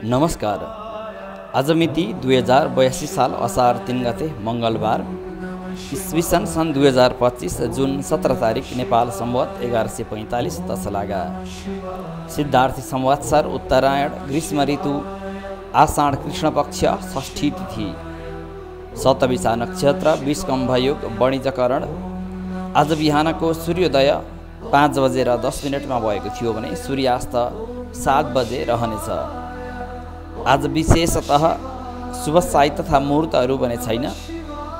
नमस्कार। आज मिति 2082 साल असार 3 गते मंगलबार, ईस्वीसन सन् 2025 जुन 17 तारिक, नेपाल सम्वत 1145 तसलागा, सिद्धार्थी संवत्सर उत्तरायण, ग्रीष्म ऋतु, आषाढ कृष्ण पक्ष, षष्ठी तिथि, शतभिषा नक्षत्र, विषकम्भ योग, वाणिज्यकरण। आज बिहानको सूर्योदय 5:10 भएको थियो भने सूर्यास्त 7 बजे रहनेछ। आज विशेषतः शुभ साई तथा मुहुर्तहरू भने छैन,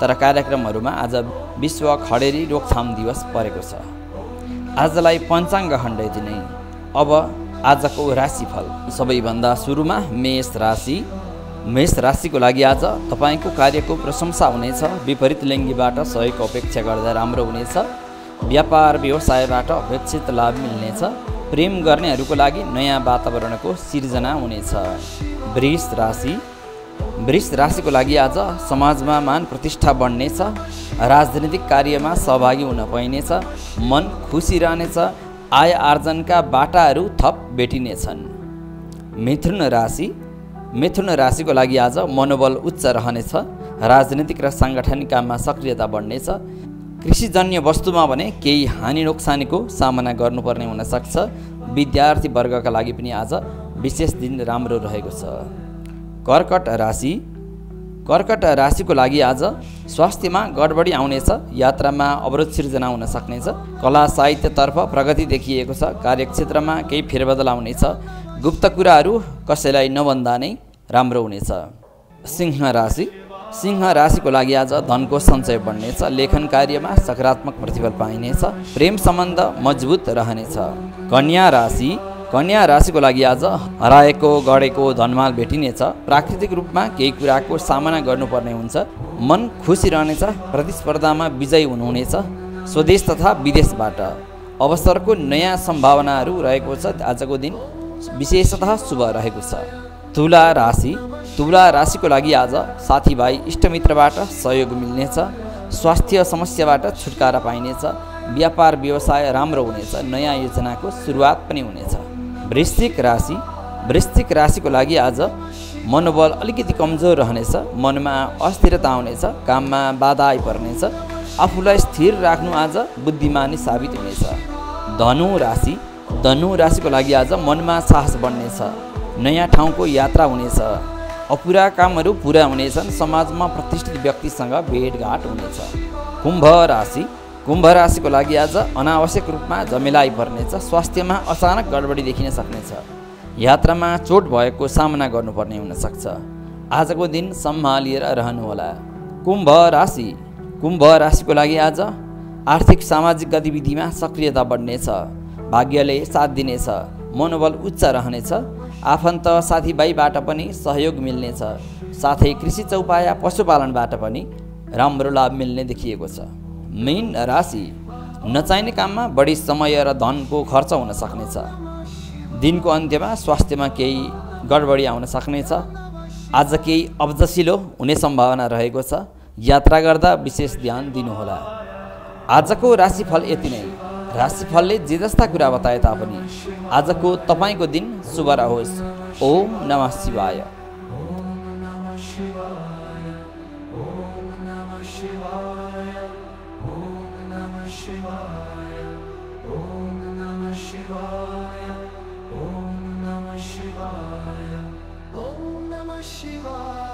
तर कार्यक्रमहरूमा आज विश्व खडेरी रोकथाम दिवस परेको छ। आजलाई पञ्चाङ्ग खण्ड दिने। अब आजको राशिफल। सबैभन्दा सुरुमा मेष राशि। मेष राशिको लागि आज तपाईँको कार्यको प्रशंसा हुनेछ। विपरीत लिङ्गीबाट सहयोग अपेक्षा गर्दा राम्रो हुनेछ। व्यापार व्यवसायबाट अपेक्षित लाभ मिल्नेछ। प्रेम गर्नेहरूको लागि नयाँ वातावरणको सिर्जना हुनेछ। वृष राशि। वृष राशिको लागि आज समाजमा मान प्रतिष्ठा बढ्नेछ। राजनीतिक कार्यमा सहभागी हुन पाइनेछ। मन खुसी रहनेछ। आय आर्जनका बाटाहरू थप भेटिनेछन्। मिथुन राशि। मिथुन राशिको लागि आज मनोबल उच्च रहनेछ। राजनीतिक र साङ्गठनिक काममा सक्रियता बढ्नेछ। कृषिजन्य वस्तुमा भने केही हानि नोक्सानीको सामना गर्नुपर्ने हुन सक्छ। विद्यार्थी वर्गका लागि पनि आज विशेष दिन राम्रो रहेको छ। कर्कट राशि। कर्कट राशिको लागि आज स्वास्थ्यमा गडबडी आउनेछ। यात्रामा अवरोध सिर्जना हुन सक्नेछ। कला साहित्यतर्फ प्रगति देखिएको छ। कार्यक्षेत्रमा केही फेरबदल आउनेछ। गुप्त कुराहरू कसैलाई नभन्दा नै राम्रो हुनेछ। सिंह राशि। सिंह राशिको लागि आज धनको सञ्चय बढ्नेछ। लेखन कार्यमा सकारात्मक प्रतिफल पाइनेछ। प्रेम सम्बन्ध मजबुत रहनेछ। कन्या राशि। कन्या राशिको लागि आज हराएको गढेको धनमाल भेटिनेछ। प्राकृतिक रूपमा केही कुराको सामना गर्नुपर्ने हुन्छ। मन खुसी रहनेछ। प्रतिस्पर्धामा विजयी हुनुहुनेछ। स्वदेश तथा विदेशबाट अवसरको नयाँ सम्भावनाहरू रहेको छ। आजको दिन विशेषतः शुभ रहेको छ। तुला राशि। तुला राशिको लागि आज साथीभाइ इष्टमित्रबाट सहयोग मिल्नेछ। स्वास्थ्य समस्याबाट छुटकारा पाइनेछ। व्यापार व्यवसाय राम्रो हुनेछ। नयाँ योजनाको सुरुवात पनि हुनेछ। वृश्चिक राशि। वृश्चिक राशिको लागि आज मनोबल अलिकति कमजोर रहनेछ। मनमा अस्थिरता आउनेछ। काममा बाधा आइपर्नेछ। आफूलाई स्थिर राख्नु आज बुद्धिमानी साबित हुनेछ। धनु राशि। धनु राशिको लागि आज मनमा साहस बढ्नेछ। नयाँ ठाउँको यात्रा हुनेछ। अपुरा कामहरू पुरा हुनेछन्। समाजमा प्रतिष्ठित व्यक्तिसँग भेटघाट हुनेछ। कुम्भ राशि। कुम्भ राशिको लागि आज अनावश्यक रूपमा झमेला पर्नेछ। स्वास्थ्यमा अचानक गडबडी देखिन सक्नेछ। यात्रामा चोट भएको सामना गर्नुपर्ने हुन सक्छ। आजको दिन सम्हालिएर रहनुहोला। कुम्भ राशि। कुम्भ राशिको लागि आज आर्थिक सामाजिक गतिविधिमा सक्रियता बढ्नेछ। भाग्यले साथ दिनेछ। मनोबल उच्च रहनेछ। आफन्त साथीभाइबाट पनि सहयोग मिल्नेछ। साथै कृषि चौपाया पशुपालनबाट पनि राम्रो लाभ मिल्ने देखिएको छ। मीन राशि। नचाहिने काममा बढी समय र धनको खर्च हुन सक्नेछ। दिनको अन्त्यमा स्वास्थ्यमा केही गडबडी आउन सक्नेछ। आज केही अब्जसिलो हुने सम्भावना रहेको छ। यात्रा गर्दा विशेष ध्यान दिनुहोला। आजको राशिफल यति नै। राशिफलले जे जस्ता कुरा बताए तापनि आजको तपाईँको दिन शुभ रहोस्। ओम नमः शिवाय। Om Namah Shivaya.